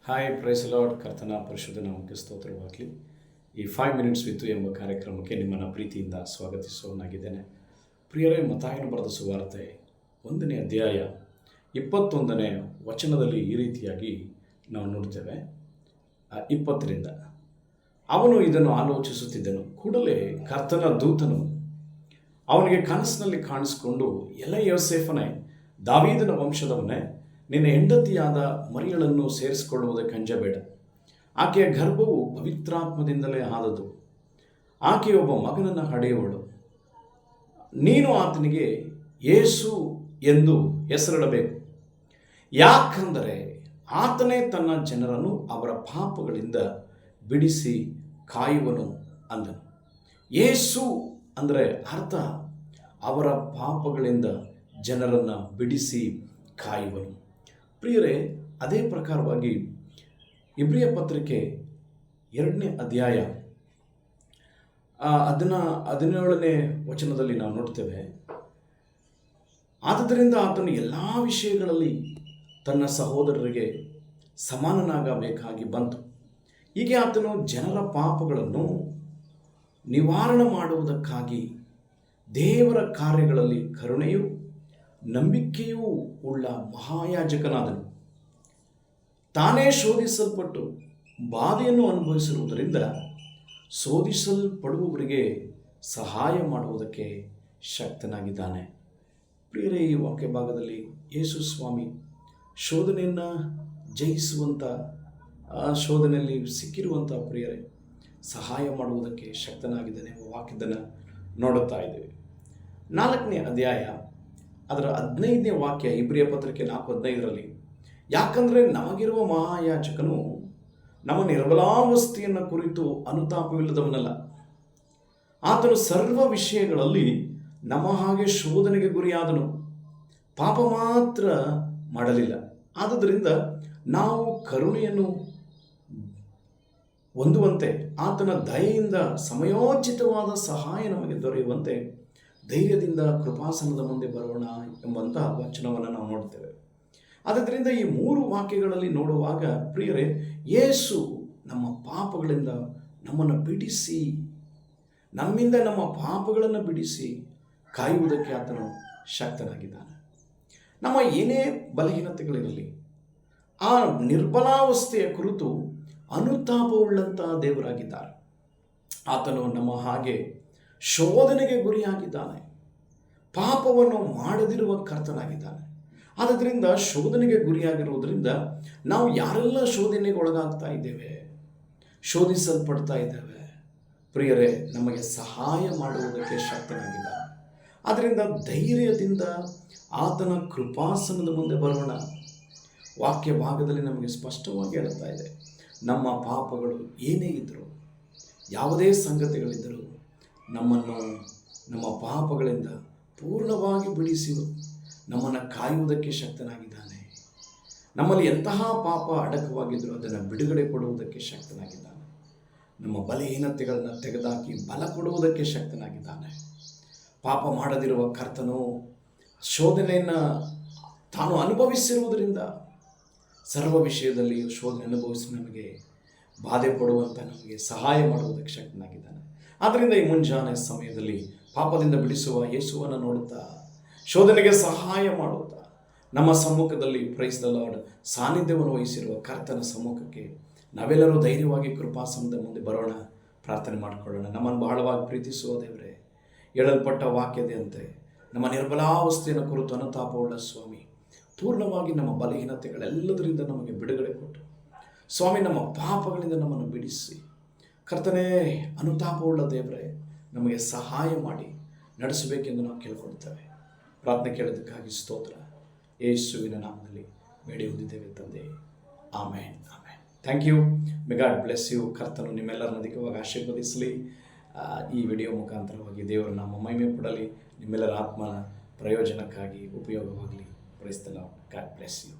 Hi price lord. ಕರ್ತನ ಪರಿಶುದ್ಧ ನಾಮಕ್ಕೆ ಸ್ತೋತ್ರವಾಗಲಿ. ಈ 5 ಮಿನಿಟ್ಸ್ ವಿತ್ ಎಂಬ ಕಾರ್ಯಕ್ರಮಕ್ಕೆ ನಿಮ್ಮನ್ನು ಪ್ರೀತಿಯಿಂದ ಸ್ವಾಗತಿಸುವನಾಗಿದ್ದೇನೆ. ಪ್ರಿಯರೇ, ಮತ್ತಾಯನು ಬರೆದ ಸುವಾರ್ತೆ 1ನೇ ಅಧ್ಯಾಯ 21ನೇ ವಚನದಲ್ಲಿ ಈ ರೀತಿಯಾಗಿ ನಾವು ನೋಡ್ತೇವೆ. 20ರಿಂದ ಅವನು ಇದನ್ನು ಆಲೋಚಿಸುತ್ತಿದ್ದನು. ಕೂಡಲೇ ಕರ್ತನ ದೂತನು ಅವನಿಗೆ ಕನಸಿನಲ್ಲಿ ಕಾಣಿಸಿಕೊಂಡು, ಎಲೆ ಯೋಸೇಫನೇ, ದಾವೀದನ ವಂಶದವನೇ, ನಿನ್ನ ಹೆಂಡತಿಯಾದ ಮರಿಯಳನ್ನು ಸೇರಿಸಿಕೊಳ್ಳುವುದಕ್ಕೆ ಅಂಜಬೇಡ. ಆಕೆಯ ಗರ್ಭವು ಪವಿತ್ರಾತ್ಮದಿಂದಲೇ ಆದದು. ಆಕೆಯೊಬ್ಬ ಮಗನನ್ನು ಹಡೆಯುವಳು. ನೀನು ಆತನಿಗೆ ಯೇಸು ಎಂದು ಹೆಸರಿಡಬೇಕು, ಯಾಕಂದರೆ ಆತನೇ ತನ್ನ ಜನರನ್ನು ಅವರ ಪಾಪಗಳಿಂದ ಬಿಡಿಸಿ ಕಾಯುವನು ಅಂದನು. ಯೇಸು ಅಂದರೆ ಅರ್ಥ ಅವರ ಪಾಪಗಳಿಂದ ಜನರನ್ನು ಬಿಡಿಸಿ ಕಾಯುವನು. ಪ್ರಿಯರೇ, ಅದೇ ಪ್ರಕಾರವಾಗಿ ಇಬ್ರಿಯ ಪತ್ರಿಕೆ 2ನೇ ಅಧ್ಯಾಯ 17ನೇ ವಚನದಲ್ಲಿ ನಾವು ನೋಡ್ತೇವೆ. ಆದುದರಿಂದ ಆತನು ಎಲ್ಲ ವಿಷಯಗಳಲ್ಲಿ ತನ್ನ ಸಹೋದರರಿಗೆ ಸಮಾನನಾಗಬೇಕಾಗಿ ಬಂತು. ಹೀಗೆ ಆತನು ಜನರ ಪಾಪಗಳನ್ನು ನಿವಾರಣೆ ಮಾಡುವುದಕ್ಕಾಗಿ ದೇವರ ಕಾರ್ಯಗಳಲ್ಲಿ ಕರುಣೆಯೂ ನಂಬಿಕೆಯೂ ಉಳ್ಳ ಮಹಾಯಾಜಕನಾದನು. ತಾನೇ ಶೋಧಿಸಲ್ಪಟ್ಟು ಬಾಧೆಯನ್ನು ಅನುಭವಿಸಿರುವುದರಿಂದ ಶೋಧಿಸಲ್ಪಡುವವರಿಗೆ ಸಹಾಯ ಮಾಡುವುದಕ್ಕೆ ಶಕ್ತನಾಗಿದ್ದಾನೆ. ಪ್ರಿಯರೇ, ಈ ವಾಕ್ಯ ಭಾಗದಲ್ಲಿ ಯೇಸು ಸ್ವಾಮಿ ಶೋಧನೆಯನ್ನು ಜಯಿಸುವಂಥ, ಶೋಧನೆಯಲ್ಲಿ ಸಿಕ್ಕಿರುವಂಥ ಪ್ರಿಯರೇ ಸಹಾಯ ಮಾಡುವುದಕ್ಕೆ ಶಕ್ತನಾಗಿದ್ದಾನೆ ಎಂಬ ವಾಕ್ಯದನ್ನು ನೋಡುತ್ತಾ ಇದ್ದೇವೆ. 4ನೇ ಅಧ್ಯಾಯ ಅದರ 15ನೇ ವಾಕ್ಯ, ಇಬ್ರಿಯ ಪತ್ರಿಕೆ 4:15ರಲ್ಲಿ, ಯಾಕಂದರೆ ನಮಗಿರುವ ಮಹಾಯಾಜಕನು ನಮ್ಮ ನಿರ್ಬಲಾವಸ್ಥೆಯನ್ನು ಕುರಿತು ಅನುತಾಪವಿಲ್ಲದವನಲ್ಲ. ಆತನು ಸರ್ವ ವಿಷಯಗಳಲ್ಲಿ ನಮ್ಮ ಹಾಗೆ ಶೋಧನೆಗೆ ಗುರಿಯಾದನು, ಪಾಪ ಮಾತ್ರ ಮಾಡಲಿಲ್ಲ. ಆದುದರಿಂದ ನಾವು ಕರುಣೆಯನ್ನು ಹೊಂದುವಂತೆ ಆತನ ದಯೆಯಿಂದ ಸಮಯೋಚಿತವಾದ ಸಹಾಯ ನಮಗೆ ದೊರೆಯುವಂತೆ ಧೈರ್ಯದಿಂದ ಕೃಪಾಸನದ ಮುಂದೆ ಬರೋಣ ಎಂಬಂತಹ ವಚನವನ್ನು ನಾವು ನೋಡ್ತೇವೆ. ಆದ್ದರಿಂದ ಈ 3 ವಾಕ್ಯಗಳಲ್ಲಿ ನೋಡುವಾಗ ಪ್ರಿಯರೇ, ಯೇಸು ನಮ್ಮ ಪಾಪಗಳಿಂದ ನಮ್ಮನ್ನು ಬಿಡಿಸಿ, ನಮ್ಮಿಂದ ನಮ್ಮ ಪಾಪಗಳನ್ನು ಬಿಡಿಸಿ ಕಾಯುವುದಕ್ಕೆ ಆತನು ಶಕ್ತನಾಗಿದ್ದಾನೆ. ನಮ್ಮ ಏನೇ ಬಲಹೀನತೆಗಳಿರಲಿ, ಆ ನಿರ್ಬಲಾವಸ್ಥೆಯ ಕುರಿತು ಅನುತಾಪವುಳ್ಳಂತಹ ದೇವರಾಗಿದ್ದಾರೆ. ಆತನು ನಮ್ಮ ಹಾಗೆ ಶೋಧನೆಗೆ ಗುರಿಯಾಗಿದ್ದಾನೆ, ಪಾಪವನ್ನು ಮಾಡದಿರುವ ಕರ್ತನಾಗಿದ್ದಾನೆ. ಆದ್ದರಿಂದ ಶೋಧನೆಗೆ ಗುರಿಯಾಗಿರುವುದರಿಂದ ನಾವು ಯಾರೆಲ್ಲ ಶೋಧನೆಗೆ ಒಳಗಾಗ್ತಾ ಇದ್ದೇವೆ, ಶೋಧಿಸಲ್ಪಡ್ತಾ ಇದ್ದೇವೆ, ಪ್ರಿಯರೇ, ನಮಗೆ ಸಹಾಯ ಮಾಡುವುದಕ್ಕೆ ಶಕ್ತನಾಗಿದ್ದಾನೆ. ಆದ್ದರಿಂದ ಧೈರ್ಯದಿಂದ ಆತನ ಕೃಪಾಸನದ ಮುಂದೆ ಬರೋಣ. ವಾಕ್ಯ ಭಾಗದಲ್ಲಿ ನಮಗೆ ಸ್ಪಷ್ಟವಾಗಿ ಹೇಳ್ತಾ ಇದೆ, ನಮ್ಮ ಪಾಪಗಳು ಏನೇ ಇದ್ದರೂ, ಯಾವುದೇ ಸಂಗತಿಗಳಿದ್ದರೂ ನಮ್ಮನ್ನು ನಮ್ಮ ಪಾಪಗಳಿಂದ ಪೂರ್ಣವಾಗಿ ಬಿಡಿಸಿ ನಮ್ಮನ್ನು ಕಾಯುವುದಕ್ಕೆ ಶಕ್ತನಾಗಿದ್ದಾನೆ. ನಮ್ಮಲ್ಲಿ ಎಂತಹ ಪಾಪ ಅಡಕವಾಗಿದ್ದರೂ ಅದನ್ನು ಬಿಡುಗಡೆ ಕೊಡುವುದಕ್ಕೆ ಶಕ್ತನಾಗಿದ್ದಾನೆ. ನಮ್ಮ ಬಲಹೀನತೆಗಳನ್ನು ತೆಗೆದುಹಾಕಿ ಬಲ ಕೊಡುವುದಕ್ಕೆ ಶಕ್ತನಾಗಿದ್ದಾನೆ. ಪಾಪ ಮಾಡದಿರುವ ಕರ್ತನು ಶೋಧನೆಯನ್ನು ತಾನು ಅನುಭವಿಸಿರುವುದರಿಂದ ಸರ್ವ ವಿಷಯದಲ್ಲಿ ಶೋಧನೆ ಅನುಭವಿಸಿ ನಮಗೆ ಬಾಧೆ ಪಡುವಂಥ ನಮಗೆ ಸಹಾಯ ಮಾಡುವುದಕ್ಕೆ ಶಕ್ತನಾಗಿದ್ದಾನೆ. ಆದ್ದರಿಂದ ಈ ಮುಂಜಾನೆ ಸಮಯದಲ್ಲಿ ಪಾಪದಿಂದ ಬಿಡಿಸುವ ಯೇಸುವನ್ನು ನೋಡುತ್ತಾ, ಶೋಧನೆಗೆ ಸಹಾಯ ಮಾಡುತ್ತಾ, ನಮ್ಮ ಸಮ್ಮುಖದಲ್ಲಿ ಪ್ರೈಸ್ ದ ಲಾರ್ಡ್ ಸಾನ್ನಿಧ್ಯವನ್ನು ವಹಿಸಿರುವ ಕರ್ತನ ಸಮ್ಮುಖಕ್ಕೆ ನಾವೆಲ್ಲರೂ ಧೈರ್ಯವಾಗಿ ಕೃಪಾಸನದ ಮುಂದೆ ಬರೋಣ, ಪ್ರಾರ್ಥನೆ ಮಾಡಿಕೊಳ್ಳೋಣ. ನಮ್ಮನ್ನು ಬಹಳವಾಗಿ ಪ್ರೀತಿಸುವ ದೇವರೇ, ಹೇಳಲ್ಪಟ್ಟ ವಾಕ್ಯದಂತೆ ನಮ್ಮ ನಿರ್ಬಲಾವಸ್ಥೆಯನ್ನು ಕುರಿತು ಅನುತಾಪವುಳ್ಳ ಸ್ವಾಮಿ, ಪೂರ್ಣವಾಗಿ ನಮ್ಮ ಬಲಹೀನತೆಗಳೆಲ್ಲದರಿಂದ ನಮಗೆ ಬಿಡುಗಡೆ ಕೊಟ್ಟು ಸ್ವಾಮಿ, ನಮ್ಮ ಪಾಪಗಳಿಂದ ನಮ್ಮನ್ನು ಬಿಡಿಸಿ ಕರ್ತನೇ, ಅನುತಾಪವುಳ್ಳ ದೇವರೇ, ನಮಗೆ ಸಹಾಯ ಮಾಡಿ ನಡೆಸಬೇಕೆಂದು ನಾವು ಕೇಳಿಕೊಳ್ತೇವೆ. ಪ್ರಾರ್ಥನೆ ಕೇಳೋದಕ್ಕಾಗಿ ಸ್ತೋತ್ರ. ಯೇಸುವಿನ ನಾಮದಲ್ಲಿ ಬೇಡಿ ಹೊಂದಿದ್ದೇವೆ ತಂದೆ. Amen, amen. Thank you. May God bless you. ಕರ್ತನು ನಿಮ್ಮೆಲ್ಲರನ್ನು ಅಧಿಕವಾಗಿ ಆಶೀರ್ವದಿಸಲಿ. ಈ ವಿಡಿಯೋ ಮುಖಾಂತರವಾಗಿ ದೇವರ ನಾಮ ಮಹಿಮೆ ಪಡಲಿ, ನಿಮ್ಮೆಲ್ಲರ ಆತ್ಮನ ಪ್ರಯೋಜನಕ್ಕಾಗಿ ಉಪಯೋಗವಾಗಲಿ. Praise the Lord. God bless you.